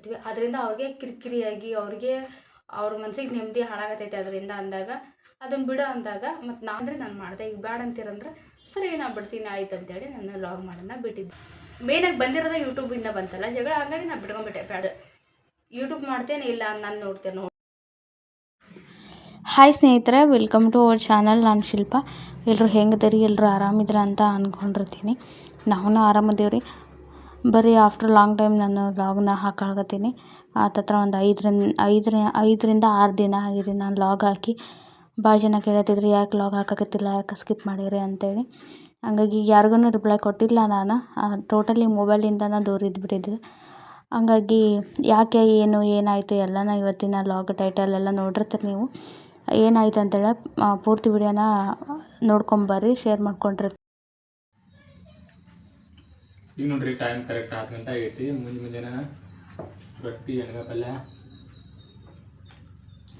ಮಾಡ್ತಿರ್ತೀವಿ. ಅದರಿಂದ ಅವ್ರಿಗೆ ಕಿರಿಕಿರಿಯಾಗಿ ಅವ್ರ ಮನಸ್ಸಿಗೆ ನೆಮ್ಮದಿ ಹಾಳಾಗತೈತೆ ಅದರಿಂದ ಅಂದಾಗ ಅದನ್ನು ಬಿಡು ಅಂದಾಗ ಮತ್ತು ನಾನು ಮಾಡಿದೆ. ಈಗ ಬೇಡ ಅಂತೀರಂದ್ರೆ ಸರಿ ನಾನು ಬಿಡ್ತೀನಿ ಆಯ್ತು ಅಂತೇಳಿ ನಾನು ಲಾಗ್ ಮಾಡೋದನ್ನ ಬಿಟ್ಟಿದ್ದೆ. ಮೇನಾಗಿ ಬಂದಿರೋದು ಯೂಟ್ಯೂಬಿಂದ ಬಂತಲ್ಲ ಜಗಳ, ಹಂಗಾಗಿ ನಾನು ಬಿಟ್ಕೊಂಡ್ಬಿಟ್ಟೆ. ಬೇಡ ಯೂಟ್ಯೂಬ್ ಮಾಡ್ತೇನೆ ಇಲ್ಲ ನಾನು ನೋಡ್ತೇನೆ. ಹಾಯ್ ಸ್ನೇಹಿತರೆ, ವೆಲ್ಕಮ್ ಟು ಅವರ್ ಚಾನಲ್. ನಾನು ಶಿಲ್ಪ. ಎಲ್ಲರೂ ಹೆಂಗದಿರಿ? ಎಲ್ಲರೂ ಆರಾಮಿದ್ರ ಅಂತ ಅಂದ್ಕೊಂಡಿರ್ತೀನಿ. ನಾವು ಆರಾಮದೇವ್ರಿ. ಬರೀ ಆಫ್ಟರ್ ಲಾಂಗ್ ಟೈಮ್ ನಾನು ಲಾಗ್ನ ಹಾಕಾಗತ್ತೀನಿ. ಹತ್ತತ್ರ ಒಂದು 5ರಿಂದ 6 ದಿನ ಆಗಿದೆ ನಾನು ಲಾಗ್ ಹಾಕಿ. ಭಾಳ ಜನ ಕೇಳತ್ತಿದ್ರಿ ಯಾಕೆ ಲಾಗ್ ಹಾಕಕತ್ತಿಲ್ಲ, ಯಾಕೆ ಸ್ಕಿಪ್ ಮಾಡಿರಿ ಅಂತೇಳಿ. ಹಂಗಾಗಿ ಯಾರಿಗೂ ರಿಪ್ಲೈ ಕೊಟ್ಟಿಲ್ಲ. ನಾನು ಟೋಟಲಿ ಮೊಬೈಲಿಂದ ದೂರ ಇದ್ಬಿಟ್ಟಿದ್ದೆ. ಹಂಗಾಗಿ ಯಾಕೆ ಏನಾಯಿತು ಎಲ್ಲನ ಇವತ್ತಿನ ಲಾಗ್ ಟೈಟಲ್ ಎಲ್ಲ ನೋಡಿರ್ತೀರಿ ನೀವು. ಏನಾಯ್ತು ಅಂತೇಳಿ ಪೂರ್ತಿ ವಿಡಿಯೋನ ನೋಡ್ಕೊಂಬರ್ರಿ, ಶೇರ್ ಮಾಡ್ಕೊಂಡಿರ್ತೀನಿ. ಈಗ ನೋಡ್ರಿ ಟೈಮ್ ಕರೆಕ್ಟ್ 10 ಗಂಟೆ ಆಗೈತಿ. ಮುಂಜಾನೆ ರೊಟ್ಟಿ, ಎಣ್ಗಾಯಿ ಪಲ್ಯ,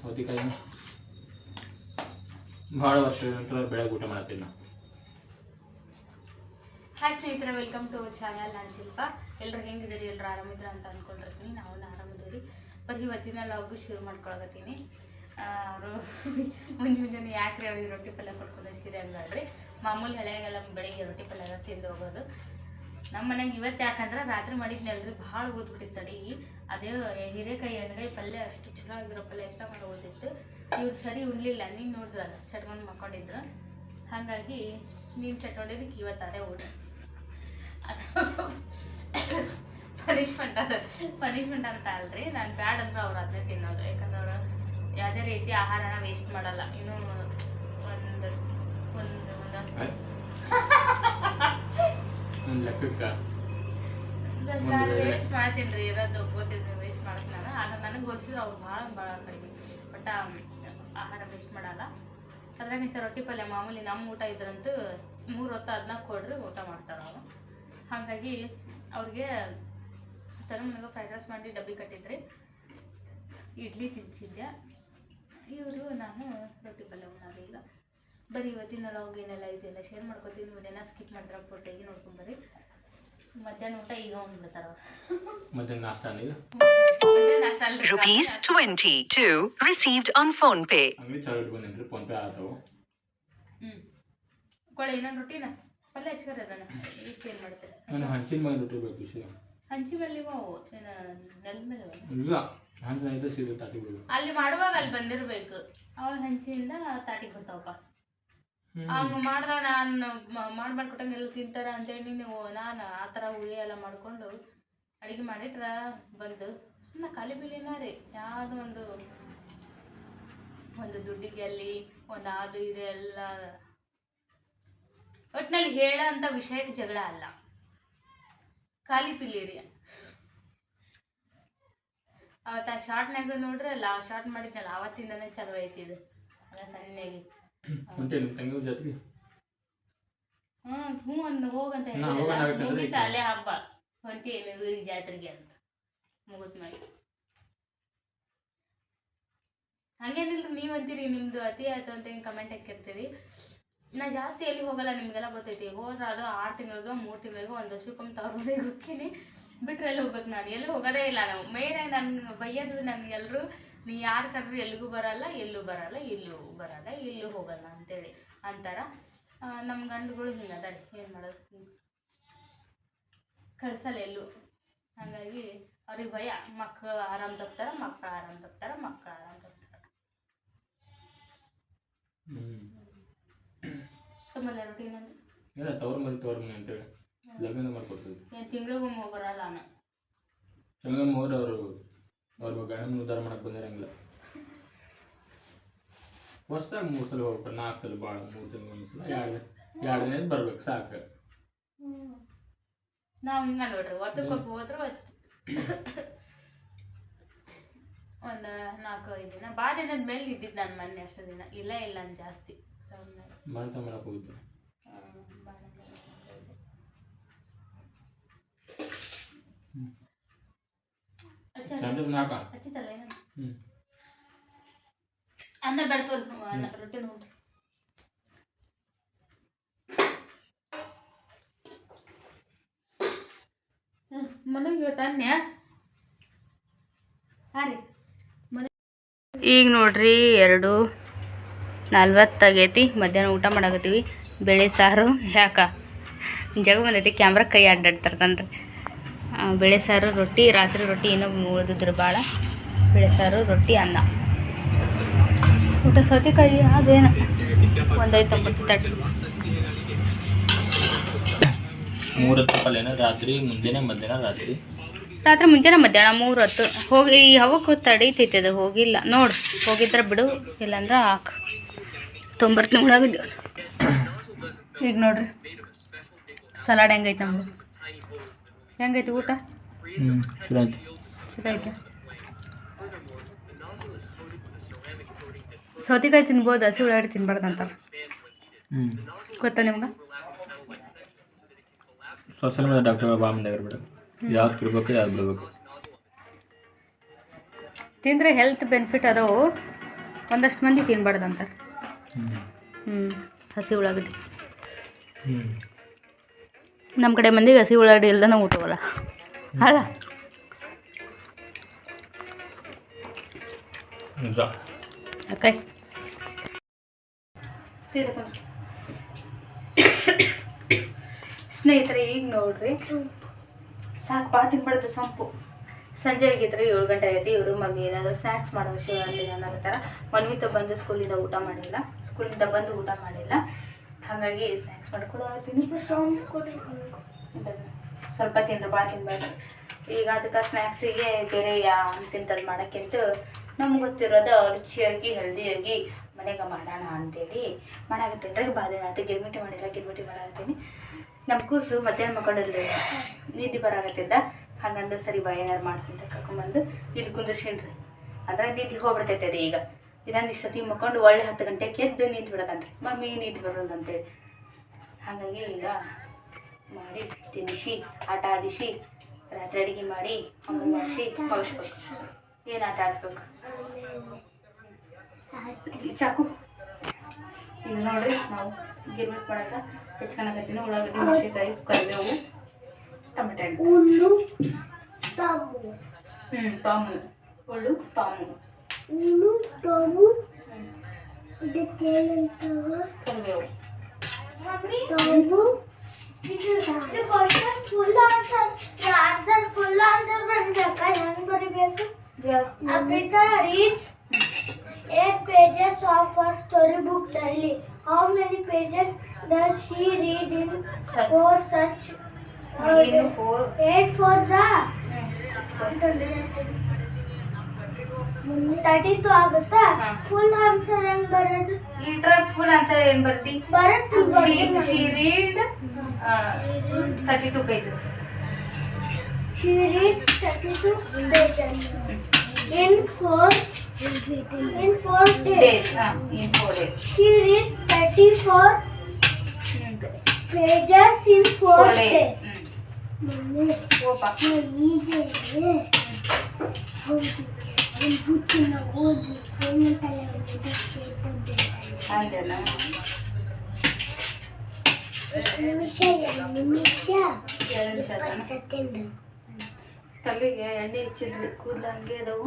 ಸೌತೆಕಾಯಿ. ಭಾಳ ವರ್ಷದ ನಂತರ ಬೆಳಗ್ಗೆ ಊಟ ಮಾಡ್ತೀನಿ ನಾವು. ಹಾಯ್ ಸ್ನೇಹಿತರೆ, ವೆಲ್ಕಮ್ ಟು ಅವರ್ ಚಾನಲ್. ನಾನು ಶಿಲ್ಪ. ಎಲ್ಲರೂ ಹೆಂಗಿದ್ದೀರಿ? ಎಲ್ಲರೂ ಆರಾಮಿದ್ರ ಅಂತ ಅಂದ್ಕೊಂಡಿರ್ತೀನಿ. ನಾವು ಆರಾಮಿದ್ದೀವಿ. ಬರೀ ಇವತ್ತಿನ ಲಾಗು ಶುರು ಮಾಡ್ಕೊಳಕತ್ತೀನಿ. ಅವರು ಮುಂಜಾನೆ ಯಾಕ್ರಿ ಅವ್ರಿಗೆ ರೊಟ್ಟಿ ಪಲ್ಯ ಕೊಟ್ಕೊಂಡು ಹಚ್ಚಿದೆ ಹಂಗಲ್ರಿ. ಮಾಮೂಲಿ ಹಳೆಗೆಲ್ಲ ಬೆಳಿಗ್ಗೆ ರೊಟ್ಟಿ ಪಲ್ಯ ತಿಂದು ಹೋಗೋದು. ನಮ್ಮ ಮನೆಗೆ ಇವತ್ತು ಯಾಕಂದ್ರೆ ರಾತ್ರಿ ಮಾಡಿದ್ನಲ್ರಿ ಭಾಳ ಉಳಿದ್ಬಿಟ್ಟಿತ್ತು ಅಡಿಗೆ. ಅದೇ ಹೀರೆಕಾಯಿ ಎಣ್ಗಾಯಿ ಪಲ್ಯ ಅಷ್ಟು ಚಲೋ ಆಗಿರೋ ಪಲ್ಯ ಇಷ್ಟ ಮಾಡಿ ಉಳಿದಿತ್ತು. ಇವ್ರು ಸರಿ ಉಣ್ಲಿಲ್ಲ. ನೀನು ನೋಡಿದ್ರಲ್ಲ ಸೆಟ್ಕೊಂಡು ಮಕ್ಕೊಂಡಿದ್ರು. ಹಾಗಾಗಿ ನೀನು ಸೆಟ್ಕೊಂಡಿದ್ದಕ್ಕೆ ಇವತ್ತು ಅದೇ ಊಟ. ಅದು ಪನಿಷ್ಮೆಂಟ್ ಅಂತ ಅಲ್ರಿ. ನಾನು ಬ್ಯಾಡ್ ಅಂದ್ರೆ ಅವ್ರು ಅದನ್ನೇ ತಿನ್ನೋದು. ಯಾಕಂದ್ರೆ ಅವರು ಯಾವುದೇ ರೀತಿ ಆಹಾರನ ವೇಸ್ಟ್ ಮಾಡಲ್ಲ. ಇನ್ನೂ ವೇಸ್ಟ್ ಮಾಡ್ತೀನಿ ರೀ. ಇರೋದು ಗೊತ್ತಿದ್ರೆ ವೇಸ್ಟ್ ಮಾಡ್ತೀನಿ ನಾನು. ಆದ್ರೆ ನನಗೆ ಹೋಲಿಸಿದ್ರೆ ಅವ್ರು ಭಾಳ ಕಡಿಮೆ. ಬಟ್ ಆಹಾರ ವೇಸ್ಟ್ ಮಾಡಲ್ಲ. ಅದ್ರಾಗಿಂತ ರೊಟ್ಟಿ ಪಲ್ಯ ಮಾಮೂಲಿ ನಮ್ಮ ಊಟ ಇದ್ರಂತೂ 3 ಹೊತ್ತು ಅದನ್ನ ಕೊಡ್ರಿ ಊಟ ಮಾಡ್ತಾರೆ ಅವರು. ಹಾಗಾಗಿ ಅವ್ರಿಗೆ ನನಗೆ ಫ್ರೈಡ್ ರೈಸ್ ಮಾಡಿ ಡಬ್ಬಿ ಕಟ್ಟಿದ್ರಿ, ಇಡ್ಲಿ ತಿನ್ಸಿದ್ದೆ. ಇವರು ನಾನು ರೊಟ್ಟಿ ಪಲ್ಯ ಉಣ್ಣೋದು. ಈಗ ಬರೀ ಇವತ್ತಿನ ಲಾಗ್ ಏನೆಲ್ಲ ಇದೆಲ್ಲ ಶೇರ್ ಮಾಡ್ಕೊತೀನಿ. ವಿಡಿಯೋನ ಸ್ಕಿಪ್ ಮಾಡಿದ್ರೆ ಫೋಟೋಗಿ ನೋಡ್ಕೊಂಬರ್ರಿ. ಮಧ್ಯಾಹ್ನ ಊಟ ಈಗ ಉಂಡ್ಬಿಡ್ತಾರ. ಮಧ್ಯಾಹ್ನ ನಾಷ್ಟ ₹22 received on PhonePe. ಅಂಗಡಿ ಚಾಲು ಇಟ್ಕೊಂಡ್ರಿ, ಫೋನ್ ಪೇ ಆದವು. ಕೊಳೆ ಇನ್ನೊಂದು ರೊಟ್ಟಿನ ಪಲ್ಯ ಹಚ್ಕರಿ ಅದನ್ನು ಏನು ಮಾಡ್ತೀರಿ? ನಾನು ಹಂಚಿನ ಮೇಲೆ ರೊಟ್ಟಿ ಬೇಕು. ಹಂಚಿ ಮೇಲೆ ನೆಲ ಮೇಲೆ ಇಲ್ಲ, ಹಂಚಿನ ಸೀದಾ ತಾಟಿ ಬಿಡಬೇಕು. ಅಲ್ಲಿ ಮಾಡುವಾಗ ಅಲ್ಲಿ ಬಂದಿರಬೇಕು. ಅವಾಗ ಹಂಚಿಯಿಂದ ತಾಟಿಗೆ ಬರ್ತಾವಪ್ಪ. ಹಂಗೆ ಮಾಡ್ದಾಗ ನಾನು ಮಾಡ್ಕೊಟ್ಟಂಗೆ ಎಲ್ಲ ತಿಂತಾರೆ ಅಂತೇಳಿ ನಾನು ಆ ಥರ ಹುಳಿ ಎಲ್ಲ ಮಾಡಿಕೊಂಡು ಅಡುಗೆ ಮಾಡಿಟ್ರೆ ಬಂದು ಸುಮ್ಮನೆ ಖಾಲಿ ಬಿಲಿನ ರೀ. ಯಾವುದೋ ಒಂದು ದುಡ್ಡಿಗೆ ಅಲ್ಲಿ ಒಂದು ಅದು ಇದು ಎಲ್ಲ ಒಟ್ಟಿನಲ್ಲಿ ಹೇಳೋ ಅಂಥ ವಿಷಯಕ್ಕೆ ಜಗಳ ಅಲ್ಲ, ಖಾಲಿ ಪಿಲ್ಲಿರಿ. ಅವತ್ತು ಆ ಶಾರ್ಟ್ನಾಗ ನೋಡ್ರಲ್ಲ, ಆ ಶಾರ್ಟ್ ಮಾಡಿದ್ನಲ್ಲ ಆವತ್ತಿಂದನೇ ಚಲೋ ಐತಿ ಇದು. ಅಲ್ಲ ಸಣ್ಣಗೆ ಹ್ಞೂ ಅಂದ್ ಹೋಗಂತ ಮುಗಿತ ಅಲ್ಲೇ ಹಬ್ಬ ಹೊಂಟಿ ಜಾತ್ರೆಗೆ ಅಂತ ಮುಗಿತ್ ಮಾಡಿ. ಹಂಗೇನಿಲ್ರಿ, ನೀವು ಅಂತೀರಿ ನಿಮ್ದು ಅತಿ ಆಯ್ತು ಅಂತ ಹಿಂಗೆ ಕಮೆಂಟ್ ಹಾಕಿರ್ತೀರಿ. ನಾ ಜಾಸ್ತಿ ಎಲ್ಲಿ ಹೋಗಲ್ಲ, ನಿಮಗೆಲ್ಲ ಗೊತ್ತೈತಿ. ಹೋದ್ರೆ ಅದು 6 ತಿಂಗಳಿಗೋ 3 ತಿಂಗಳಿಗೋ 1 ವರ್ಷಕ್ಕೊಮ್ಮೆ ತಗೊಂಡೇ ಹೋಗ್ತೀನಿ. ಬಿಟ್ಟರೆ ಎಲ್ಲಿ ಹೋಗ್ಬೇಕು? ನಾನು ಎಲ್ಲೂ ಹೋಗೋದೇ ಇಲ್ಲ. ನಾವು ಮೇಯ್ನಾಗಿ ನನಗೆ ಬೈಯೋದು, ನನಗೆಲ್ಲರೂ ನೀ ಯಾರು ಕರ್ರಿ ಎಲ್ಲಿಗೂ ಬರಲ್ಲ, ಎಲ್ಲೂ ಬರಲ್ಲ, ಇಲ್ಲೂ ಬರಲ್ಲ, ಇಲ್ಲೂ ಹೋಗಲ್ಲ ಅಂತೇಳಿ ಅಂತಾರ. ನಮ್ಮ ಗಂಡುಗಳು ಹಿಂಗದ ರೀ, ಏನು ಮಾಡೋದು, ಕಳ್ಸಲ್ಲ ಎಲ್ಲೂ. ಹಾಗಾಗಿ ಅವ್ರಿಗೆ ಭಯ. ಮಕ್ಕಳು ಆರಾಮ್ ತಪ್ತಾರ, ಮಕ್ಕಳು ಆರಾಮ್ ತಪ್ತಾರ. ತಮ್ಮಲ್ಲ ರೊಟ್ಟಿ ಏನಂದ್ರೆ ತವ್ರ ಮನೆ ಅಂತೇಳಿ ಲಗ್ನ ಮಾಡ್ಕೊಡ್ತೀವಿ. ಏನು ತಿಂಗಳಿಗೊಮ್ಮೆ ಬರಲ್ಲ ನಾನು. ತಿಂಗಳಿಗೊಮ್ಮೆ ಹೋದ್ರೆ ಅವ್ರ ಗಂಡನ ಉದ್ಧಾರ ಮಾಡಕ್ಕೆ ಬಂದಿರಂಗಿಲ್ಲ. ವರ್ಷದಾಗ 3 ಸಲ ಹೋಗ್ಬೇಕು, 4 ಸಲ ಭಾಳ, 3 ತಿಂಗಳು 1 ಸಲ, 2 ದಿನ ಬರ್ಬೇಕು ಸಾಕು. ನಾವು ಹಿಂಗೆ ನೋಡ್ರಿ, ವರ್ಷಕ್ಕೊಬ್ಬ ಹೋದ್ರೆ ಒಂದು 4-5 ದಿನ. ಭಾಳ ದಿನದ ಮೇಲೆ ಇದ್ದಿದ್ದು ನಾನು ಮೊನ್ನೆ ಅಷ್ಟು ದಿನ ಇಲ್ಲ ಅಂತ ಜಾಸ್ತಿ ಮಾಡ್ತಾ ಮಾಡಕ್ಕೆ ಹೋಗಿದ್ದೆ. ಅನ್ನ ಬೆಡ್ತೋ ರೊಟ್ಟಿ ನೋಡ್ರಿ. ಮನೆಗೆ ಇವತ್ತು ಅನ್ಯ ಹಾಂ ರೀ ಈಗ ನೋಡ್ರಿ 2:40 ಆಗೈತಿ. ಮಧ್ಯಾಹ್ನ ಊಟ ಮಾಡಾಕತ್ತೀವಿ. ಬೇಳೆ ಸಾರು ಯಾಕ ಜಗ ಬಂದೈತಿ ಕ್ಯಾಮ್ರಾ ಕೈ ಅಡ್ಡಾಡ್ತಾರತನ್ರಿ. ಬೇಳೆ ಸಾರು ರೊಟ್ಟಿ, ರಾತ್ರಿ ರೊಟ್ಟಿ ಏನೋ ಉಳಿದಿದ್ರು ಭಾಳ. ಬೇಳೆ ಸಾರು ರೊಟ್ಟಿ ಅನ್ನ. ಊಟ ಸೌತೆಕಾಯಿ ಅದೇನು 1.90 ತಟ್ಟು. 3 ಹೊತ್ತು ಪಲ್ಯನ ರಾತ್ರಿ ಮುಂಜಾನೆ ಮಧ್ಯಾಹ್ನ ರಾತ್ರಿ ಮುಂಜಾನೆ ಮಧ್ಯಾಹ್ನ 3 ಹೊತ್ತು. ಹೋಗಿ ಯಾವಕ್ಕೂ ತಡೀತೈತೆ ಅದು. ಹೋಗಿಲ್ಲ ನೋಡು, ಹೋಗಿದ್ರೆ ಬಿಡು, ಇಲ್ಲಾಂದ್ರೆ ಹಾಕು ತೊಂಬರ್ತೀನಿ ಉಳ್ಳಾಗಡ್ಡಿ. ಈಗ ನೋಡ್ರಿ ಸಲಾಡ್ ಹೆಂಗೈತೆ ನಮ್ದು. ಹೆಂಗೈತಿ ಊಟ? ಚಲೋ ಐತಿ. ಐತೆ. ಸೌತೆಕಾಯಿ ತಿನ್ಬೋದು, ಹಸಿ ಉಳ್ಳಾಗಡ್ಡಿ ತಿನ್ಬಾರ್ದಂತ ಗೊತ್ತಾ ನಿಮ್ಗೆ? ಸೋಷಿಯಲ್ ಮೀಡಿಯಾ ಡಾಕ್ಟರ್ ಬಾಮಂದಾಗ ಬಿಡು, ಯಾವ್ದು ಬಿಡ್ಬೇಕು ಯಾವ್ದು ಬಿಡ್ಬೇಕು. ತಿಂದರೆ ಹೆಲ್ತ್ ಬೆನಿಫಿಟ್ ಅದಾವು, ಒಂದಷ್ಟು ಮಂದಿ ತಿನ್ಬಾರ್ದಂತಾರೆ. ಹಸಿ ಉಳ್ಳಾಗಡ್ಡಿ ನಮ್ಮ ಕಡೆ ಮಂದಿಗೆ ಹಸಿ ಉಳ್ಳಾಗಡ್ಡಿ ಇಲ್ದನ ಊಟವಲ್ಲ ಅಲ್ಲ. ಓಕೆ ಸ್ನೇಹಿತರೆ, ಈಗ ನೋಡ್ರಿ ಸಾಕು ಭಾಳ ತಿನ್ಬಾರ್ದು ಸೊಂಪು. ಸಂಜೆ ಆಗಿದ್ರಿ 7 ಗಂಟೆ ಆಗೈತಿ. ಇವರು ಮಮ್ಮಿ ಏನಾದರೂ ಸ್ನ್ಯಾಕ್ಸ್ ಮಾಡೋ ವಿಷಯ ಅಲ್ಲಿ ಅನ್ನಕತ್ತಾರ. ಮನ್ವಿತ ಬಂದು ಸ್ಕೂಲಿಂದ ಊಟ ಮಾಡಿಲ್ಲ, ಹಾಗಾಗಿ ಸ್ನ್ಯಾಕ್ಸ್ ಮಾಡ್ಕೊಡೋ ಆಗ್ತೀನಿ. ಸ್ವಲ್ಪ ತಿಂದ್ರೆ ಭಾಳ ತಿನ್ಬಾರ್ದು. ಈಗ ಅದಕ್ಕೆ ಸ್ನ್ಯಾಕ್ಸಿಗೆ ಬೇರೆ ಅಂತಿಂತದ್ದು ಮಾಡೋಕ್ಕಿಂತ ನಮ್ಗೆ ಗೊತ್ತಿರೋದು ರುಚಿಯಾಗಿ ಹೆಲ್ದಿಯಾಗಿ ಮನೆಗೆ ಮಾಡೋಣ ಅಂತೇಳಿ ಮಾಡಾಕತ್ತೀನಿ ರೀ. ಭಾಳ ದಿನ ಆಯ್ತು ಗಿರ್ಮಿಟಿ ಮಾಡಾಕತ್ತೀನಿ. ನಮ್ಮ ಕೂಸು ಮಧ್ಯಾಹ್ನ ಮಕ್ಕಳಲ್ಲಿ ನಿದ್ದೆ ಬರಾಕತ್ತಿದ್ದ. ಹಂಗಂದ್ರೆ ಸರಿ ಬಾ ಏನಾರು ಮಾಡ್ತೀನಿ ಅಂತ ಕರ್ಕೊಂಬಂದು ಇಲ್ಲಿ ಕುಂದಿರ್ಸೀನ್ರಿ. ಅಂದ್ರೆ ನಿದ್ದೆ ಹೋಗ್ಬಿಡ್ತೈತೆ ಅದು. ಈಗ ಇನ್ನೊಂದು ಇಷ್ಟು ಸತಿ ಮಕ್ಕೊಂಡು ಒಳ್ಳೆ 10 ಗಂಟೆಗೆ ಎದ್ದು ನಿಂತು ಬಿಡತಾನ್ರಿ. ಮಮ್ಮಿ ನಿದ್ದೆ ಬರೋದು ಅಂತೇಳಿ. ಹಾಗಾಗಿ ಈಗ ಮಾಡಿ ತಿನ್ನಿಸಿ ಆಟ ಆಡಿಸಿ ರಾತ್ರಿ ಅಡುಗೆ ಮಾಡಿ ಅಮ್ಮ ಮಾಡಿಸಿ ಮಗಿಸ್ಬೇಕು. ಏನು ಆಟ ಆಡ್ಬೇಕು ಚಾಕು. ಈಗ ನೋಡ್ರಿ ನಾವು ಗಿರ್ಮಿಟ್ ಮಾಡಕ್ಕೆ ಹೆಚ್ಕೊಳಕತ್ತೀನಿ. ಉಳ್ಳಾಗಡ್ಡಿ, ಮೆಣಸಿನ್ಕಾಯಿ, ಕರಿಬೇವು, ಟೊಮೆಟೊ ಹಣ್ಣು, ಟಾಮು, ಒಳ್ಳು ಟಾಮು, ಕರಿಬೇವು. Amrita reads 8 pages of her storybook daily. How many pages does she read in for such? 8 for the 32 ಆಗುತ್ತಾ? ಫುಲ್ ಆನ್ಸರ್ ಹೆಂಗ್ ಬರೋದು? ಫುಲ್ ಆನ್ಸರ್ ಏನು ಬರ್ತಿ? She read 32 pages. She reads 32 pages in 4 days. In 4 days. She reads 34 pages in 4 days. ಓಪಾ ಹಂಗೇನಾ? ನಿಮಿಷ ತಲೆಗೆ ಎಣ್ಣೆ ಹಚ್ಚಿದ್ವಿ, ಕೂದಲು ಹಂಗೆ ಅದಾವು.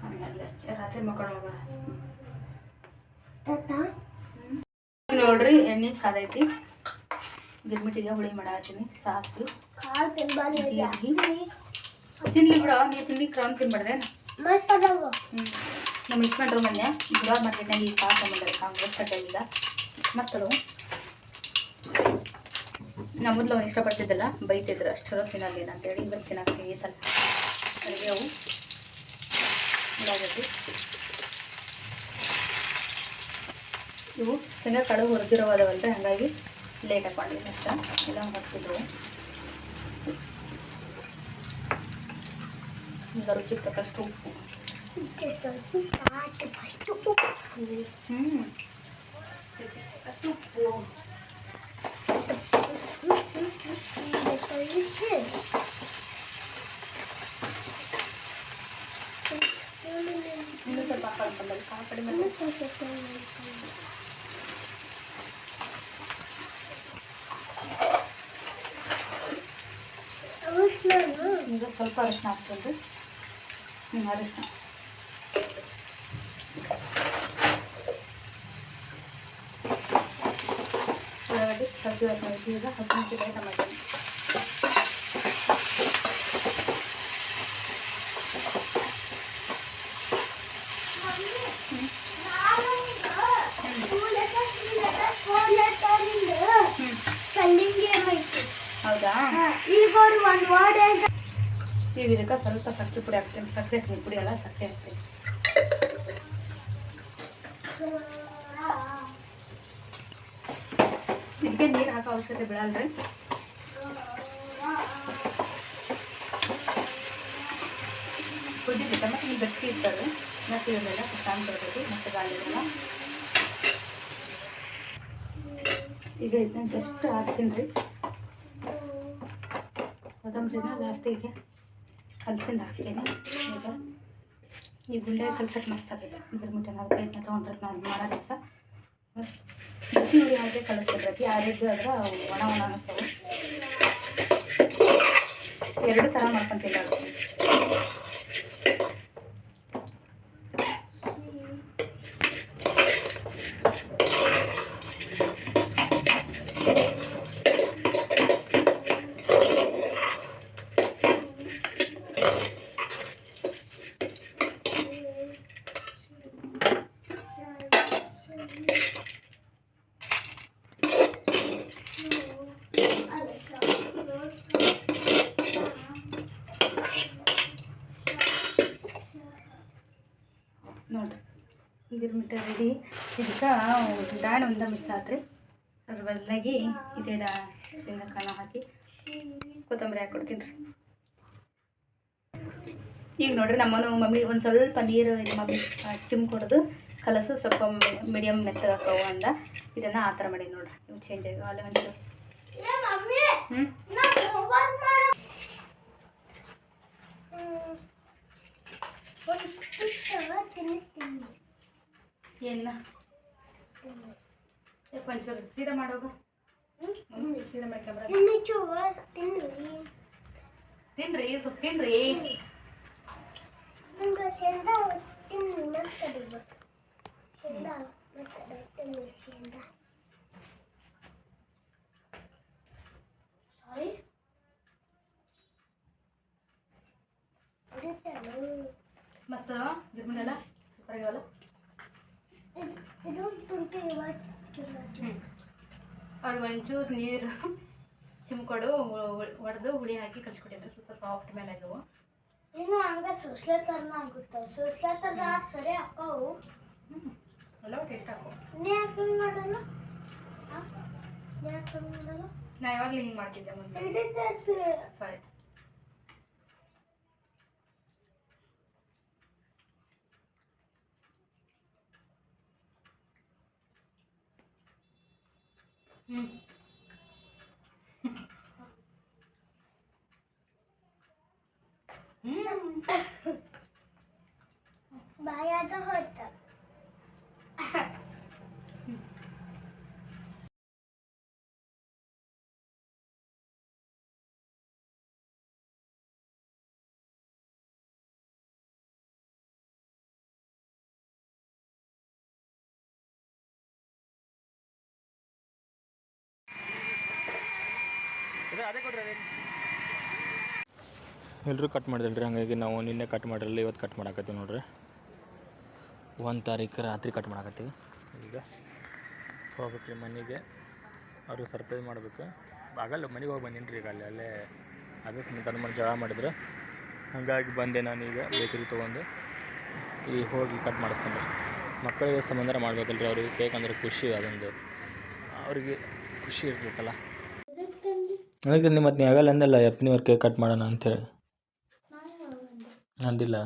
ಆಮೇಲೆ ರಾತ್ರಿ ಮಕ್ಕಳು ನೋಡ್ರಿ ಎಣ್ಣೆ ಕಾದೈತಿ. ಗಿರ್ಮಿಟಿಗೆ ಹುಳಿ ಮಾಡಾತೀನಿ. ಸಾಸಿವೆ ತಿನ್ಲಿ ಬಿಡೋ, ನೀವು ತಿನ್ಲಿ ಕ್ರೌನ್ ತಿನ್ಬಾರ್ದೇನು? ನಮ್ಮ ಇಟ್ಕೊಂಡ್ರು ಮೊನ್ನೆ ಗುಲಾಬ್ ಮಾರ್ಕೆಟ್ನಾಗ ಈ ಕಾಳು ತೊಗೊಂಬಂದ್ರೆ ಕಾಂಗ್ರೆಸ್ ಕಟ್ಟೆಯಿಂದ ಮಕ್ಕಳು. ನಾವು ಮೊದಲು ಅವ್ನು ಇಷ್ಟಪಡ್ತಿದ್ದಿಲ್ಲ, ಬೈತಿದ್ರು ಅಷ್ಟು ಚಲೋ ತಿನ್ನೋದಿಲ್ಲ ಅಂತೇಳಿ. ಇವಾಗ ತಿನ್ನೋಕ್ಕೆ ಈ ಸಲ ಕರಿಬೇವು, ಉಳ್ಳಾಗಡ್ಡಿ, ಇವು ಶೇಂಗಾ ಕಾಳು ಹುರಿದಿರೋದವಲ್ರಿ, ಹಾಗಾಗಿ ಲೇಟ್ ಹಾಕೊಂಡಿದ್ದೀನಿ ಅಷ್ಟ. ಎಲ್ಲ ಹಾಕ್ತಿದ್ರು. ಈಗ ರುಚಿಗೆ ತಕ್ಕಷ್ಟು ಉಪ್ಪು. ಉಪ್ಪು ಇನ್ನೂ ಸ್ವಲ್ಪ ಹಾಕೊಂಡ್ಬಂದಲ್ಲಿ ಕಾಳು ಕಡಿಮೆ. ಈಗ ಸ್ವಲ್ಪ ಅರಿಶಿನ ಹಾಕ್ತೀನಿ. ಅರಿಶಿನ, ಉಳ್ಳಾಗಡ್ಡಿ ಕರಿಬೇವು, ಈಗ ಹಸಿಮೆಣಸಿನಕಾಯಿ, ಟೊಮೆಟೊ. ಹೌದಾ? ಈಗ ಒಂದು ವರ್ಡ್ ಈಗ ಇದಕ್ಕೆ ಸ್ವಲ್ಪ ಸಕ್ಕರೆ ಪುಡಿ ಹಾಕ್ತೀನಿ. ಸಕ್ಕರೆ ಹಾಕ್ತೀನಿ, ಪುಡಿ ಅಲ್ಲ ಸಕ್ಕರೆ ಹಾಕ್ತೀನಿ. ಇದಕ್ಕೆ ನೀರು ಹಾಕೋ ಅವಶ್ಯಕತೆ ಬೀಳಲ್ರಿ. ಕುದಿಬೇಕು ಮತ್ತು ನೀವು ಗಟ್ಟಿ ಇರ್ತದೆ. ಮತ್ತು ಇವನ್ನೆಲ್ಲ ಸಾಂಬ್ ಬರ್ತೈತಿ ಮತ್ತು ಗಾಳಿಗೆಲ್ಲ. ಈಗ ಇದನ್ನ ಜಸ್ಟ್ ಹಾಕ್ತೀನಿ ರೀ. ಕೊತ್ತಂಬರಿನ ಲಾಸ್ಟಿಗೆ ಕಲಸಿಂದ ಹಾಕ್ತೀನಿ. ಈಗ ಈ ಗುಂಡೆ ಕಲ್ಸಕ್ಕೆ ಮಸ್ತ್ ಆಗೈತೆ. ಇದ್ರ ಮುಟ್ಟೆ ನಾವು ಕೈನ ತೊಗೊಂಡ್ರೆ ನಾನು ಮಾಡೋ ಕೆಲಸ ಬಸ್ ಬಿಸಿ ನೋಡಿ ಹಾಕಿ ಕಲಿಸ್ಬಿಟ್ರೈತಿ. ಯಾರಿದ್ದು ಆದ್ರೆ ಒಣ ಅನ್ನಿಸ್ತವೆ. ಎರಡು ಥರ ಮಾಡ್ಕೊತಿಲ್ಲ. ನೋಡಿರಿ ಗಿರ್ಮಿಟ ರೆಡಿ. ಇದಕ್ಕೆ ದಾಣ್ ಒಂದ ಮಿಸ್ ಆತ್ರಿ. ಅದ್ರ ಬದಲಾಗಿ ಇದೇ ಶೇಂಗಾ ಕಾಳು ಹಾಕಿ ಕೊತ್ತಂಬರಿ ಹಾಕ್ಕೊಡ್ತೀನಿ ರೀ. ಈಗ ನೋಡಿರಿ ನಮ್ಮನು ಮಮ್ಮಿ ಒಂದು ಸ್ವಲ್ಪ ನೀರು ಇದು ಮಮ್ಮಿ ಚಿಮ್ಕೊಡೋದು ಕಲಸು ಸ್ವಲ್ಪ ಮೀಡಿಯಮ್ ಮೆತ್ತಗೆ ಹಾಕವು ಅಂದ. ಇದನ್ನು ಆ ಥರ ಮಾಡಿ ನೋಡಿರಿ. ಇವು ಚೇಂಜ್ ಆಗಿ ಅಲ್ಲೇ ಒಂದು ಏನ ಒಂಚೂರು ಸೀದಾ ಮಾಡೋಗ. ಸೀದಾ ಮಾಡ್ಕೊಂಬರ ತಿನ್ರಿ, ಸ್ವಲ್ಪ ತಿನ್ರಿ. ಮಸ್ತ್ ಗಿರ್ಮಿನೆಲ್ಲ ಸೂಪರ್ ಆಗ್ಯಾವಲ್ಲ. ಅವ್ರು ಒಂಚೂರು ನೀರು ಚಿಮ್ಕೊಡು ಒಡೆದು ಹುಳಿ ಹಾಕಿ ಕಲ್ಸ್ಕೊಟ್ಟಿದ್ರೆ ಸ್ವಲ್ಪ ಸಾಫ್ಟ್ ಮೇಲೆ ಆಗ್ಯಾವು. ಇನ್ನು ಹಂಗ ಸೂಸ್ಲೆ ಥರನ ಆಗುತ್ತೆ. ಸೂಸ್ಲೆ ಥರ ಸರಿ ಹಾಕವು ಎಲ್ಲ ಟೇಸ್ಟ್ ಹಾಕೋ. ನೀ ಯಾಕೆ ಮಾಡಲ್ಲ? ಯಾಕೆ ಮಾಡಲ್ಲ? ನಾ ಯಾವಾಗಲೂ ಹಿಂಗೆ ಮಾಡ್ತಿದ್ದೆ ಮುಂದೆ. ಸಾರಿ. ಬಾಯಾದ ಹೋಯ್ತ. ಎಲ್ಲರೂ ಕಟ್ ಮಾಡಿದ್ರಿ. ಹಾಗಾಗಿ ನಾವು ನಿನ್ನೆ ಕಟ್ ಮಾಡಿರಲಿಲ್ಲ, ಇವತ್ತು ಕಟ್ ಮಾಡಾಕತ್ತೀವಿ ನೋಡ್ರಿ. 1 ತಾರೀಕು ರಾತ್ರಿ ಕಟ್ ಮಾಡಾಕತ್ತೀವಿ. ಈಗ ಹೋಗ್ಬೇಕ್ರಿ ಮನೆಗೆ. ಅವ್ರಿಗೆ ಸರ್ಪ್ರೈಸ್ ಮಾಡ್ಬೇಕು. ಆಗಲ್ಲ ಮನೆಗೆ ಹೋಗಿ ಬಂದೀನಿ ರೀ. ಈಗ ಅಲ್ಲೇ ಅದೇ ತನ್ನ ಮನೆ ಜಗಳ ಮಾಡಿದ್ರು. ಹಾಗಾಗಿ ಬಂದೆ ನಾನೀಗ ಬೇಕರಿ ತೊಗೊಂಡು ಈಗ ಹೋಗಿ ಕಟ್ ಮಾಡಿಸ್ತೇನೆ ರೀ. ಮಕ್ಕಳಿಗೆ ಸಂಬಂಧ ಮಾಡ್ಬೇಕಲ್ರಿ. ಅವ್ರಿಗೆ ಕೇಕ್ ಅಂದ್ರೆ ಖುಷಿ, ಅದೊಂದು ಅವ್ರಿಗೆ ಖುಷಿ ಇರ್ತೈತಲ್ಲ. ಅದಕ್ಕೆ ಮತ್ತು ನೀ ಆಗಲ್ಲ ಅಂದಲ್ಲ happy new year cake cut ಮಾಡೋಣ ಅಂಥೇಳಿ ಅಂದಿಲ್ಲ.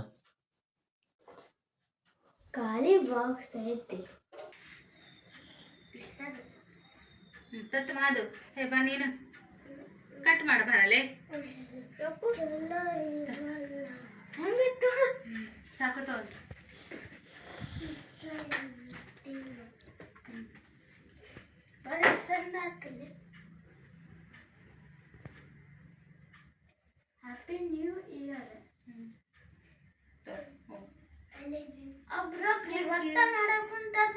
ಖಾಲಿ ಬಾಕ್ಸ್ ಐತಿ. ತತ್ತು ಮಾದು ಹೇ ಬಾ ನೀನು ಕಟ್ ಮಾಡ ಬರಲೇ. ಸಾಕು ತೋದು. Happy new year. ಇವತ್ತ ಮಾಡಕ್ ಕುಂತಾನ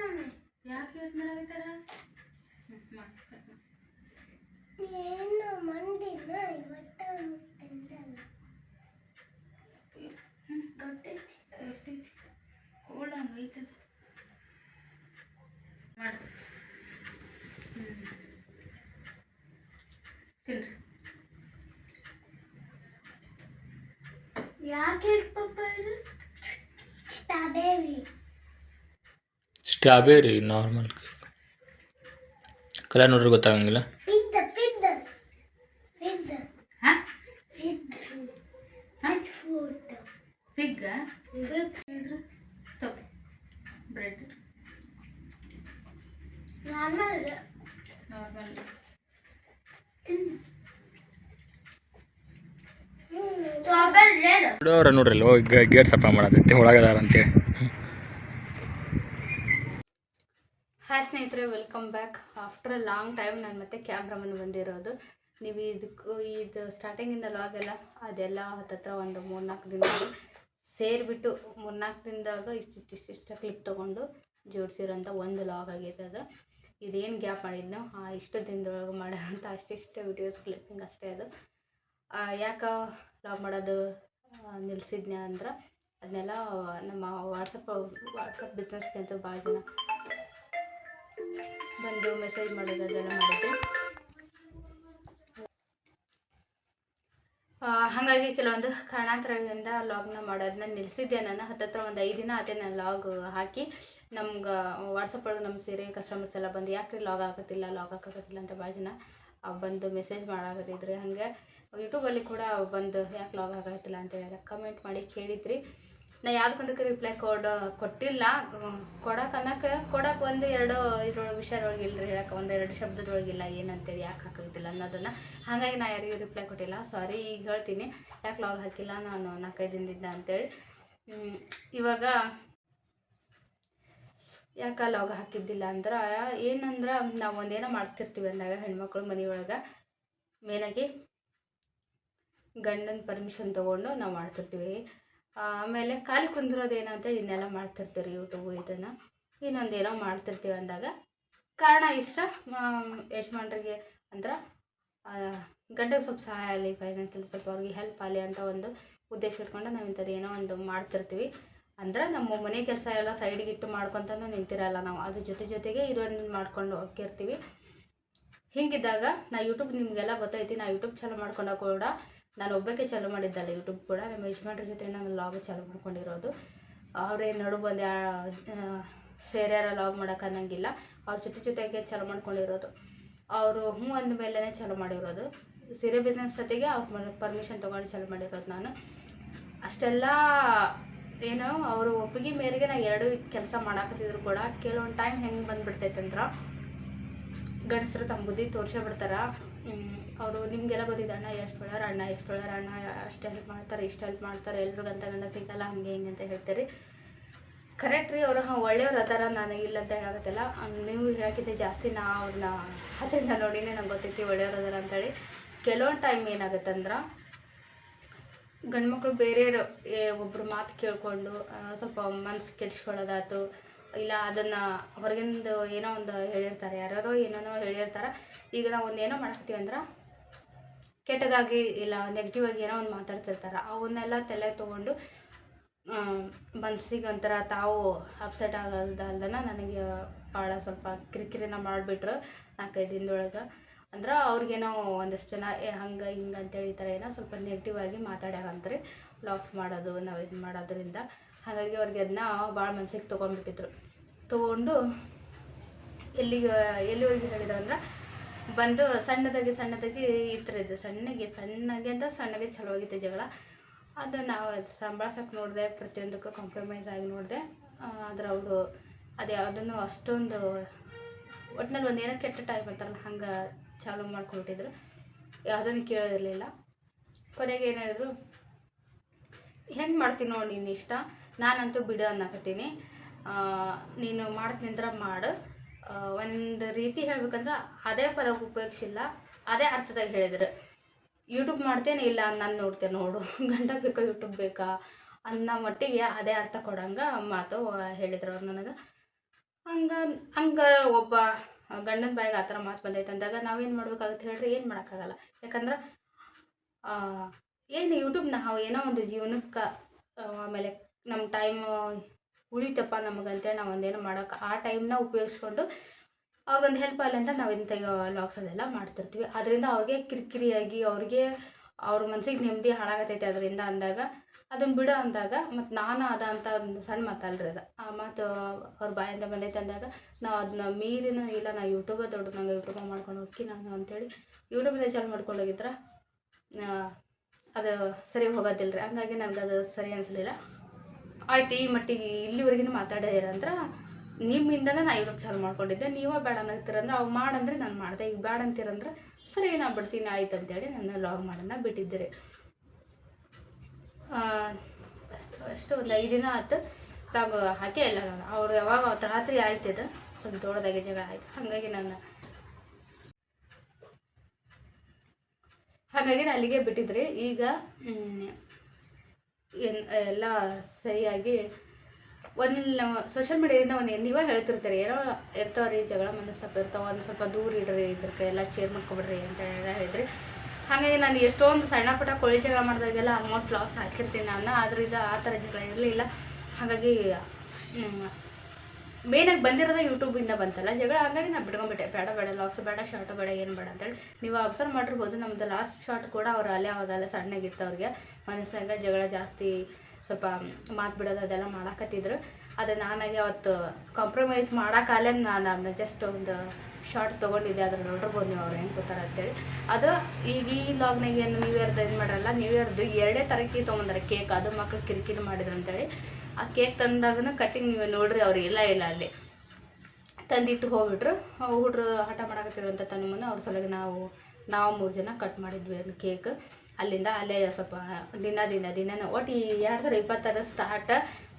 ಯಾಕೆ ಇವತ್ತು ಮಾಡಾಕತ್ತಾರ? ಏನು ಮಂದಿನ ಇವತ್ತ ತಿಂದಲ್ಲ ರೊಟ್ಟಿ ಕೋಲ್ಡ್ ಹಂಗೈತದ ಮಾಡಿ ತಿನ್ರಿ. ಯಾಕೆ ಪಪ್ಪ ಇದು ಸ್ಟ್ರಾಬೆರಿ ನಾರ್ಮಲ್ ಕಲರ್ ನೋಡ್ರಿ ಗೊತ್ತಾಗಂಗಿಲ್ಲ. ಪಿದ್ದ ಪಿದ್ದ ಪಿದ್ದ ಹಾಂ ಪಿದ್ದ ಫುಡ್ ಫಿಗ್ ತಪ್ಪು bread normal normal strawberry red ಅವ್ರ ನೋಡ್ರಿ ಅಲ್ಲಿ ಹೋಗಿ ಗೇಟ್ ಸಫಾ ಮಾಡತ್ತೈತಿ ಒಳಗದಾರ ಅಂತೇಳಿ. ಹಾಯ್ ಸ್ನೇಹಿತರೆ, welcome back. After a long time ನಾನು ಮತ್ತೆ ಕ್ಯಾಮ್ರಾ ಮುಂದೆ ಬಂದಿರೋದು. ನೀವು ಇದು ಸ್ಟಾರ್ಟಿಂಗಿಂದ ಲಾಗೆಲ್ಲ ಅದೆಲ್ಲ ಹತ್ತತ್ರ ಒಂದು 3-4 ದಿನ ಸೇರಿಬಿಟ್ಟು 3-4 ದಿನದಾಗ ಇಷ್ಟ ಕ್ಲಿಪ್ ತೊಗೊಂಡು ಜೋಡಿಸಿರೋಂಥ ಒಂದು ಲಾಗ್ ಆಗೈತೆ. ಅದು ಇದೇನು ಗ್ಯಾಪ್ ಮಾಡಿದ್ನೋ ಇಷ್ಟು ದಿನದೊಳಗೆ ಮಾಡೋಂಥ ಅಷ್ಟಿಷ್ಟು ವೀಡಿಯೋಸ್ ಕ್ಲಿಪ್ಪಿಂಗ್ ಅಷ್ಟೇ. ಅದು ಯಾಕೆ ಲಾಗ್ ಮಾಡೋದು ನಿಲ್ಲಿಸಿದ್ನ ಅಂದ್ರೆ ಅದನ್ನೆಲ್ಲ ನಮ್ಮ ವಾಟ್ಸಪ್ ಬಿಸ್ನೆಸ್ಗೆ ಅಂತೂ ಭಾಳ ಜನ ಬಂದು ಮೆಸೇಜ್ ಮಾಡೋದು ಅದೆಲ್ಲ ಮಾಡಿದ್ದೆ. ಹಾಗಾಗಿ ಕೆಲವೊಂದು ಕಾರಣಾಂತರಗಳಿಂದ ಲಾಗ್ನ ಮಾಡೋದನ್ನ ನಿಲ್ಲಿಸಿದ್ದೆ. ನಾನು ಹತ್ತತ್ರ ಒಂದು 5 ದಿನ ಆತೆ ನಾನು ಲಾಗ್ ಹಾಕಿ. ನಮ್ಗೆ ವಾಟ್ಸಪ್ ಒಳಗೆ ನಮ್ಮ ಸೀರೆ ಕಸ್ಟಮರ್ಸ್ ಎಲ್ಲ ಬಂದು ಯಾಕೆ ರೀ ಲಾಗ್ ಹಾಕತ್ತಿಲ್ಲ ಅಂತ ಭಾಳ ಜನ ಬಂದು ಮೆಸೇಜ್ ಮಾಡಾಕತ್ತಿದ್ರಿ. ಹಾಗೆ ಯೂಟ್ಯೂಬಲ್ಲಿ ಕೂಡ ಬಂದು ಯಾಕೆ ಲಾಗ್ ಹಾಕತ್ತಿಲ್ಲ ಅಂತೇಳಿ ಕಮೆಂಟ್ ಮಾಡಿ ಕೇಳಿದ್ರಿ. ನಾ ಯಾವುದಕ್ಕೊಂದಕ್ಕೆ ರಿಪ್ಲೈ ಕೊಟ್ಟಿಲ್ಲ. ಕೊಡಕ್ಕೆ 1-2 ಇದ್ರೊಳಗೆ ವಿಷಯದೊಳಗೆ ಇಲ್ಲರಿ, ಹೇಳಕ್ಕೆ 1-2 ಶಬ್ದದೊಳಗಿಲ್ಲ ಏನಂತೇಳಿ ಯಾಕೆ ಹಾಕೋದಿಲ್ಲ ಅನ್ನೋದನ್ನು. ಹಾಗಾಗಿ ನಾ ಯಾರಿಗೂ ರಿಪ್ಲೈ ಕೊಟ್ಟಿಲ್ಲ. ಸಾರಿ, ಈಗ ಹೇಳ್ತೀನಿ ಯಾಕೆ ಲಾಗ್ ಹಾಕಿಲ್ಲ ನಾನು 4-5 ದಿನದಿಂದ ಅಂತೇಳಿ. ಇವಾಗ ಯಾಕೆ ಲಾಗ್ ಹಾಕಿದ್ದಿಲ್ಲ ಅಂದ್ರೆ ಏನಂದ್ರೆ ನಾವು ಒಂದೇನೋ ಮಾಡ್ತಿರ್ತೀವಿ ಅಂದಾಗ ಹೆಣ್ಮಕ್ಳು ಮನೆಯೊಳಗೆ ಮೇನಾಗಿ ಗಂಡನ ಪರ್ಮಿಷನ್ ತೊಗೊಂಡು ನಾವು ಮಾಡ್ತಿರ್ತೀವಿ. ಆಮೇಲೆ ಖಾಲಿ ಕುಂದಿರೋದು ಏನಂತೇಳಿ ಇನ್ನೆಲ್ಲ ಮಾಡ್ತಿರ್ತೀವಿ ಯೂಟ್ಯೂಬು ಇದನ್ನು ಇನ್ನೊಂದೇನೋ ಮಾಡ್ತಿರ್ತೀವಿ ಅಂದಾಗ ಕಾರಣ ಇಷ್ಟ ಯಜಮಾನ್ರಿಗೆ ಅಂದ್ರೆ ಗಂಡಗೆ ಸ್ವಲ್ಪ ಸಹಾಯ ಆಗಲಿ, ಫೈನಾನ್ಸಲ್ಲಿ ಸ್ವಲ್ಪ ಅವ್ರಿಗೆ ಹೆಲ್ಪ್ ಆಗಲಿ ಅಂತ ಒಂದು ಉದ್ದೇಶ ಇಟ್ಕೊಂಡು ನಾವು ಇಂಥದ್ದು ಏನೋ ಒಂದು ಮಾಡ್ತಿರ್ತೀವಿ. ಅಂದ್ರೆ ನಮ್ಮ ಮನೆ ಕೆಲಸ ಎಲ್ಲ ಸೈಡಿಗೆ ಇಟ್ಟು ಮಾಡ್ಕೊತನೂ ನಿಂತಿರಲ್ಲ ನಾವು, ಅದ್ರ ಜೊತೆಗೆ ಇದೊಂದು ಮಾಡ್ಕೊಂಡು ಹೋಗಿರ್ತೀವಿ. ಹೀಗಿದ್ದಾಗ ನಾ ಯೂಟ್ಯೂಬ್ ನಿಮಗೆಲ್ಲ ಗೊತ್ತೈತಿ, ನಾ ಯೂಟ್ಯೂಬ್ ಚಾಲು ಮಾಡ್ಕೊಂಡಾಗ ಕೂಡ ನಾನು ಒಬ್ಬಕ್ಕೆ ಚಾಲು ಮಾಡಿದ್ದಲ್ಲ. ಯೂಟ್ಯೂಬ್ ಕೂಡ ನಮ್ಮ ಯಜಮಾನ್ರ ಜೊತೆ ನಾನು ಲಾಗ್ ಚಾಲು ಮಾಡ್ಕೊಂಡಿರೋದು. ಅವರೇ ನಡು ಬಂದು ಸೇರ್ಯಾರ ಲಾಗ್ ಮಾಡೋಕೆ ಅನ್ನಂಗಿಲ್ಲ, ಅವ್ರ ಜೊತೆಗೆ ಚಾಲು ಮಾಡ್ಕೊಂಡಿರೋದು. ಅವರು ಅಂದಮೇಲೆ ಚಾಲು ಮಾಡಿರೋದು. ಸೀರೆ ಬಿಸ್ನೆಸ್ ಜೊತೆಗೆ ಅವ್ರ ಪರ್ಮಿಷನ್ ತೊಗೊಂಡು ಚಾಲು ಮಾಡಿರೋದು ನಾನು. ಅಷ್ಟೆಲ್ಲ ಏನೋ ಅವರು ಒಪ್ಪಿಗೆ ಮೇರೆಗೆ ನಾ 2 ಕೆಲಸ ಮಾಡಾಕತ್ತಿದ್ರು ಕೂಡ ಕೆಲವೊಂದು ಟೈಮ್ ಹೆಂಗೆ ಬಂದುಬಿಡ್ತೈತೆ ಅಂದ್ರೆ ಗಂಡಸರು ತಮ್ಮ ಬುದ್ಧಿ ತೋರಿಸೇ ಬಿಡ್ತಾರೆ. ಅವರು ನಿಮಗೆಲ್ಲ ಗೊತ್ತಿದೆ, ಅಣ್ಣ ಎಷ್ಟು ಒಳ್ಳೆಯವ್ರು, ಅಣ್ಣ ಅಷ್ಟು ಹೆಲ್ಪ್ ಮಾಡ್ತಾರೆ, ಇಷ್ಟು ಹೆಲ್ಪ್ ಮಾಡ್ತಾರೆ, ಎಲ್ರಿಗಂತ ಗಂಡ ಸಿಗಲ್ಲ, ಹಂಗೆ ಹಿಂಗೆ ಅಂತ ಹೇಳ್ತೀರಿ. ಕರೆಕ್ಟ್ ರೀ, ಅವರು ಒಳ್ಳೆಯವ್ರು ಅದಾರ, ನಾನು ಇಲ್ಲ ಅಂತ ಹೇಳಕತ್ತಿಲ್ಲ. ನೀವು ಹೇಳೋಕ್ಕಿಂತ ಜಾಸ್ತಿ ನಾ ಅವ್ರನ್ನ ಹತ್ತಿರ ನೋಡಿನೇ ನಂಗೆ ಗೊತ್ತೈತಿ ಒಳ್ಳೆಯವ್ರು ಅದಾರ ಅಂತೇಳಿ. ಕೆಲವೊಂದು ಟೈಮ್ ಏನಾಗುತ್ತೆ ಅಂದ್ರೆ ಗಂಡ್ಮಕ್ಳು ಬೇರೆಯವರು ಒಬ್ಬರು ಮಾತು ಕೇಳಿಕೊಂಡು ಸ್ವಲ್ಪ ಮನಸ್ಸು ಕೆಡಿಸ್ಕೊಳ್ಳೋದಾಯ್ತು, ಇಲ್ಲ ಅದನ್ನು ಹೊರಗಿಂದ ಏನೋ ಒಂದು ಹೇಳಿರ್ತಾರೆ, ಯಾರೋ ಏನೇನೋ ಹೇಳಿರ್ತಾರೆ. ಈಗ ನಾವು ಒಂದೇನೋ ಮಾಡಾಕ್ತೀವಿ ಅಂದ್ರೆ ಕೆಟ್ಟದಾಗಿ ಇಲ್ಲ ನೆಗೆಟಿವ್ ಆಗಿ ಏನೋ ಒಂದು ಮಾತಾಡ್ತಿರ್ತಾರೆ. ಅವನ್ನೆಲ್ಲ ತಲೆಗೆ ತೊಗೊಂಡು ಮನ್ಸಿಗೆ ಒಂಥರ ತಾವು ಅಪ್ಸೆಟ್ ಆಗೋದಲ್ದನ ನನಗೆ ಭಾಳ ಸ್ವಲ್ಪ ಕಿರಿಕಿರಿನ ಮಾಡಿಬಿಟ್ರು 4-5 ದಿನದೊಳಗೆ. ಅಂದ್ರೆ ಅವ್ರಿಗೇನೋ ಒಂದಷ್ಟು ಜನ ಹಂಗೆ ಹಿಂಗೆ ಅಂತೇಳಿ ಈ ಥರ ಏನೋ ಸ್ವಲ್ಪ ನೆಗೆಟಿವ್ ಆಗಿ ಮಾತಾಡ್ಯಾರಂತ್ರಿ ವ್ಲಾಗ್ಸ್ ಮಾಡೋದು ನಾವು ಇದು ಮಾಡೋದ್ರಿಂದ. ಹಾಗಾಗಿ ಅವ್ರಿಗೆ ಅದನ್ನ ಭಾಳ ಮನಸ್ಸಿಗೆ ತೊಗೊಂಡು ಎಲ್ಲಿವರೆಗೆ ಹೇಳಿದ್ರು ಅಂದ್ರೆ ಬಂದು ಸಣ್ಣದಾಗಿ ಈ ಥರ ಇದ್ದು ಸಣ್ಣಗೆ ಚಲೋ ಆಗಿತ್ತು ಜಗಳ. ಅದು ನಾವು ಸಂಭಾಳ್ಸೋಕೆ ನೋಡಿದೆ, ಪ್ರತಿಯೊಂದಕ್ಕೂ ಕಾಂಪ್ರಮೈಸ್ ಆಗಿ ನೋಡಿದೆ. ಆದ್ರೆ ಅವರು ಅದು ಯಾವುದನ್ನು ಅಷ್ಟೊಂದು ಒಟ್ಟಿನಲ್ಲಿ ಒಂದೇನೋ ಕೆಟ್ಟ ಟೈಮ್ ಅಂತಾರಲ್ಲ ಹಂಗೆ ಚಾಲೂ ಮಾಡ್ಕೊಬಿಟ್ಟಿದ್ರು. ಯಾವುದನ್ನು ಕೇಳೋದಿರಲಿಲ್ಲ. ಕೊನೆಗೆ ಏನು ಹೇಳಿದ್ರು, ಹೆಂಗೆ ಮಾಡ್ತೀನಿ ನೋಡಿ ನಿನ್ನ ಇಷ್ಟ, ನಾನಂತೂ ಬಿಡು ಅನ್ನಕತ್ತೀನಿ, ನೀನು ಮಾಡ್ತೀನಿ ಅಂದ್ರೆ ಮಾಡು. ಒಂದು ರೀತಿ ಹೇಳ್ಬೇಕಂದ್ರೆ ಅದೇ ಪದ ಉಪಯೋಗಿಸಿಲ್ಲ, ಅದೇ ಅರ್ಥದಾಗ ಹೇಳಿದ್ರು. ಯೂಟ್ಯೂಬ್ ಮಾಡ್ತೇನೆ ಇಲ್ಲ ನಾನು ನೋಡ್ತೇನೆ ನೋಡು, ಗಂಡ ಬೇಕಾ ಯೂಟ್ಯೂಬ್ ಬೇಕಾ ಅನ್ನೋ ಮಟ್ಟಿಗೆ ಅದೇ ಅರ್ಥ ಕೊಡಂಗೆ ಮಾತು ಹೇಳಿದ್ರು ಅವ್ರು ನನಗೆ. ಹಂಗೆ ಒಬ್ಬ ಗಂಡನ ಬಾಯಿಗೆ ಆ ಥರ ಮಾತು ಬಂದೈತೆ ಅಂದಾಗ ನಾವೇನು ಮಾಡ್ಬೇಕಾಗುತ್ತೆ ಹೇಳ್ರಿ? ಏನು ಮಾಡೋಕ್ಕಾಗಲ್ಲ. ಯಾಕಂದ್ರೆ ಏನು ಯೂಟ್ಯೂಬ್ ನಾವು ಏನೋ ಒಂದು ಜೀವನಕ್ಕೆ ಆಮೇಲೆ ನಮ್ಮ ಟೈಮ್ ಉಳಿತಪ್ಪ ನಮಗಂತೇಳಿ ನಾವು ಒಂದೇನೋ ಮಾಡೋಕೆ ಆ ಟೈಮ್ನ ಉಪಯೋಗಿಸ್ಕೊಂಡು ಅವ್ರಿಗೊಂದು ಹೆಲ್ಪ್ ಆಗಲಿ ಅಂತ ನಾವು ಇಂಥ ವ್ಲಾಗ್ಸ್ ಅದೆಲ್ಲ ಮಾಡ್ತಿರ್ತೀವಿ. ಅದರಿಂದ ಅವ್ರಿಗೆ ಕಿರಿಕಿರಿಯಾಗಿ ಅವ್ರ ಮನಸ್ಸಿಗೆ ನೆಮ್ಮದಿ ಹಾಳಾಗತೈತೆ ಅದರಿಂದ ಅಂದಾಗ ಅದನ್ನು ಬಿಡು ಅಂದಾಗ ಮತ್ತು ನಾನು ಅದ ಅಂತ ಒಂದು ಸಣ್ಣ ಮಾತಲ್ರಿ ಅದು. ಆ ಮಾತು ಅವ್ರ ಬಾಯಿಂದ ಬಂದೈತೆ ಅಂದಾಗ ನಾವು ಅದನ್ನ ಮೀರಿನ ಇಲ್ಲ ನಾ ಯೂಟ್ಯೂಬೇ ದೊಡ್ಡದು, ನಂಗೆ ಯೂಟ್ಯೂಬ್ ಮಾಡ್ಕೊಂಡು ಹೋಗಿ ನಾನು ಅಂಥೇಳಿ ಯೂಟ್ಯೂಬಲ್ಲೇ ಚಾಲು ಮಾಡ್ಕೊಂಡು ಹೋಗಿದ್ರೆ ಅದು ಸರಿ ಹೋಗೋದಿಲ್ಲ ರೀ. ಹಂಗಾಗಿ ನನಗೆ ಅದು ಸರಿ ಅನಿಸ್ಲಿಲ್ಲ. ಆಯ್ತು, ಈ ಮಟ್ಟಿಗೆ ಇಲ್ಲಿವರೆಗಿನ ಮಾತಾಡಿರಂದ್ರೆ ನಿಮ್ಮಿಂದನೇ ನಾ ಯೂಟ್ಯೂಬ್ ಚಾಲು ಮಾಡ್ಕೊಂಡಿದ್ದೆ. ನೀವೇ ಬೇಡ ಅನ್ನತ್ತೀರಂದ್ರೆ ಅವು ಮಾಡಂದ್ರೆ ನಾನು ಮಾಡಿದೆ, ಈಗ ಬೇಡ ಅಂತೀರಂದ್ರೆ ಸರಿ ನಾ ಬಿಡ್ತೀನಿ ಆಯ್ತು ಅಂತೇಳಿ ನನ್ನ ಲಾಗ್ ಮಾಡೋಣ ಬಿಟ್ಟಿದ್ದೆ ರೀ. ಅಷ್ಟು ಒಂದು 5 ದಿನ ಆಯ್ತು ಲಾಗ್ ಹಾಕೇ ಇಲ್ಲ ನಾನು. ಅವ್ರು ಯಾವಾಗ ಅವತ್ತು ರಾತ್ರಿ ಆಯ್ತಿದ್ದು ಸ್ವಲ್ಪ ದೊಡ್ಡದಾಗಿ ಜಗಳ ಆಯ್ತು. ಹಾಗಾಗಿ ನಾನು ಅಲ್ಲಿಗೆ ಬಿಟ್ಟಿದ್ರಿ. ಈಗ ಎಲ್ಲ ಸರಿಯಾಗಿ ಒಂದು ಸೋಷಿಯಲ್ ಮೀಡಿಯಾದಿಂದ ನೀವೇ ಹೇಳ್ತಿರ್ತೀರಿ ಏನೋ ಇರ್ತಾವ್ರಿ ಜಗಳ ಮನಸ್ಸಪ್ಪ ಇರ್ತಾವೆ, ಒಂದು ಸ್ವಲ್ಪ ದೂರ ಇಡ್ರಿ, ಇದಕ್ಕೆ ಎಲ್ಲ ಶೇರ್ ಮಾಡ್ಕೊಬಿಡ್ರಿ ಅಂತ ಹೇಳಿದ್ರಿ. ಹಾಗಾಗಿ ನಾನು ಎಷ್ಟೊಂದು ಸಣ್ಣ ಪುಟ್ಟ ಕೋಳಿ ಜಗಳ ಮಾಡಿದಾಗೆಲ್ಲ ಆಲ್ಮೋಸ್ಟ್ ಲಾಗ್ಸ್ ಹಾಕಿರ್ತೀನಿ ನಾನು. ಆದ್ರಿಂದ ಆ ಥರ ಜಗಳ ಇರಲಿಲ್ಲ. ಹಾಗಾಗಿ ಮೇನಾಗಿ ಬಂದಿರೋದೇ ಯೂಟ್ಯೂಬಿಂದ ಬಂತಲ್ಲ ಜಗಳ. ಹಾಗಾಗಿ ನಾನು ಬಿಟ್ಕೊಂಡ್ಬಿಟ್ಟೆ, ಬೇಡ ಲಾಗ್ಸ್ ಬೇಡ, ಶಾರ್ಟು ಬೇಡ, ಏನು ಬೇಡ ಅಂತೇಳಿ. ನೀವು ಅಬ್ಸರ್ವ್ ಮಾಡಿರ್ಬೋದು ನಮ್ಮದು ಲಾಸ್ಟ್ ಶಾರ್ಟ್ ಕೂಡ ಅವ್ರು ಅಲ್ಲೇ ಅವಾಗೆಲ್ಲ ಸಣ್ಣಗಿತ್ತು. ಅವ್ರಿಗೆ ಮನಸ್ಸಿನಾಗ ಜಗಳ ಜಾಸ್ತಿ, ಸ್ವಲ್ಪ ಮಾತು ಬಿಡೋದು ಅದೆಲ್ಲ ಮಾಡಾಕತ್ತಿದ್ರು. ಅದು ನಾನಾಗಿ ಅವತ್ತು ಕಾಂಪ್ರಮೈಸ್ ಮಾಡೋಕ್ಕಾಗಲೇ ನಾನು ಜಸ್ಟ್ ಒಂದು ಶಾರ್ಟ್ ತೊಗೊಂಡಿದ್ದೆ. ಅದ್ರ ನೋಡಿರ್ಬೋದು ನೀವು ಅವ್ರು ಹೆಂಗೆ ಕೂತಾರೆ ಅಂತೇಳಿ. ಅದು ಈಗ ಈ ಲಾಗ್ನಾಗ ಏನು ನ್ಯೂ ಇಯರ್ದು ಏನು ಮಾಡಲ್ಲ, ನ್ಯೂ ಇಯರ್ದು 2 ತಾರೀಕಿಗೆ ತೊಗೊಂಬಂದಾರೆ ಕೇಕ್. ಅದು ಮಕ್ಳು ಕಿರಿಕಿರಿ ಮಾಡಿದ್ರು ಅಂತೇಳಿ ಆ ಕೇಕ್ ತಂದಾಗೂ ಕಟ್ಟಿಂಗ್ ನೀವು ನೋಡ್ರಿ ಅವ್ರು ಇಲ್ಲ ಅಲ್ಲಿ ತಂದಿಟ್ಟು ಹೋಗ್ಬಿಟ್ರು. ಹುಡ್ರು ಹಠ ಮಾಡಾಕತ್ತಿದ್ರು ಅಂತ ತನ್ನ ಮುಂದೆ ಅವ್ರ ಸಲುವಾಗಿ ನಾವು 3 ಜನ ಕಟ್ ಮಾಡಿದ್ವಿ ಅದು ಕೇಕ್. ಅಲ್ಲೇ ಸ್ವಲ್ಪ ದಿನ ಒಟ್ಟು ಈ 2026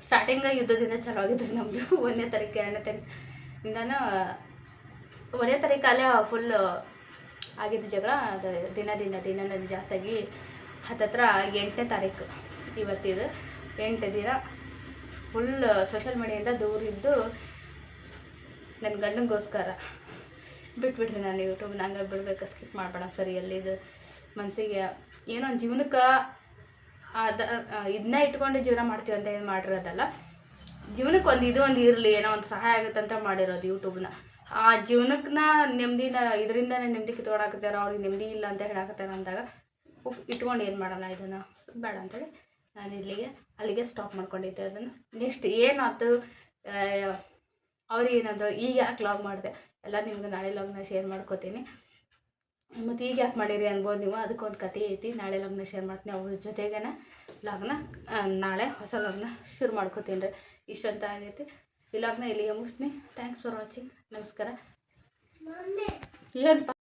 ಸ್ಟಾರ್ಟಿಂಗ ಯುದ್ಧದಿಂದ ಚಲೋ ಆಗಿದ್ರಿ ನಮ್ಮದು. 1ನೇ ತಾರೀಕು 2ನೇ ತಾರೀಕಿಂದನೂ 1ನೇ ತಾರೀಕು ಅಲ್ಲೇ ಫುಲ್ ಆಗಿದ್ದು ಜಗಳ. ಅದು ದಿನ ಜಾಸ್ತಿಯಾಗಿ ಹತ್ತತ್ರ 8ನೇ ತಾರೀಕು ಇವತ್ತಿದು 8 ದಿನ ಫುಲ್ ಸೋಷಿಯಲ್ ಮೀಡಿಯಿಂದ ದೂರ ಇದ್ದು ನನ್ನ ಗಂಡನಿಗೋಸ್ಕರ ಬಿಟ್ಬಿಟ್ರಿ ನಾನು ಯೂಟ್ಯೂಬ್. ನಂಗೆ ಬಿಡ್ಬೇಕು, ಸ್ಕಿಪ್ ಮಾಡಬೇಡ ಸರಿ. ಎಲ್ಲಿದು ಮನಸ್ಸಿಗೆ ಏನೋ ಒಂದು ಜೀವನಕ್ಕೆ ಇದನ್ನ ಇಟ್ಕೊಂಡು ಜೀವನ ಮಾಡ್ತೀವಿ ಅಂತ ಏನು ಮಾಡಿರೋದಲ್ಲ. ಜೀವನಕ್ಕೆ ಒಂದು ಇರಲಿ, ಏನೋ ಒಂದು ಸಹಾಯ ಆಗುತ್ತೆ ಅಂತ ಮಾಡಿರೋದು ಯೂಟ್ಯೂಬ್ನ. ಆ ಜೀವನಕ್ಕೆ ನೆಮ್ಮದಿನ ಇದರಿಂದನೇ ನೆಮ್ಮದಿ ಕಿತ್ಕೊಳಕತ್ತಾರ, ಅವ್ರಿಗೆ ನೆಮ್ಮದಿ ಇಲ್ಲ ಅಂತ ಹೇಳಾಕತ್ತಾರ ಅಂದಾಗ ಇಟ್ಕೊಂಡು ಏನು ಮಾಡೋಣ, ಇದನ್ನು ಬೇಡ ಅಂತೇಳಿ ನಾನು ಅಲ್ಲಿಗೆ ಸ್ಟಾಪ್ ಮಾಡ್ಕೊಂಡಿದ್ದೆ. ಅದನ್ನು ನೆಕ್ಸ್ಟ್ ಏನಾಯ್ತು ಅವ್ರಿಗೆ ಏನಂದ್ರೆ ಈಗ ಯಾಕೆ ಲಾಗ್ ಮಾಡಿದೆ ಎಲ್ಲ ನಿಮ್ಗೆ ನಾಳೆ ಲಾಗ್ನ ಶೇರ್ ಮಾಡ್ಕೋತೀನಿ. ಮತ್ತು ಈಗ ಯಾಕೆ ಮಾಡಿರಿ ಅನ್ಬೋದು ನೀವು. ಅದಕ್ಕೊಂದು ಕತೆ ಐತಿ, ನಾಳೆ ಲಾಗ್ನ ಶೇರ್ ಮಾಡ್ತೀನಿ. ಅವ್ರ ಜೊತೆಗೇನ ಲಾಗ್ನ ನಾಳೆ ಹೊಸ ಲಾಗ್ನ ಶುರು ಮಾಡ್ಕೋತೀನಿ ರೀ. ಇಷ್ಟಂತ ಆಗೈತಿ. ಈ ಲಾಗ್ನ ಇಲ್ಲಿಗೆ ಮುಗಿಸ್ತೀನಿ. Thanks for watching. ನಮಸ್ಕಾರ. ಏನಪ್ಪ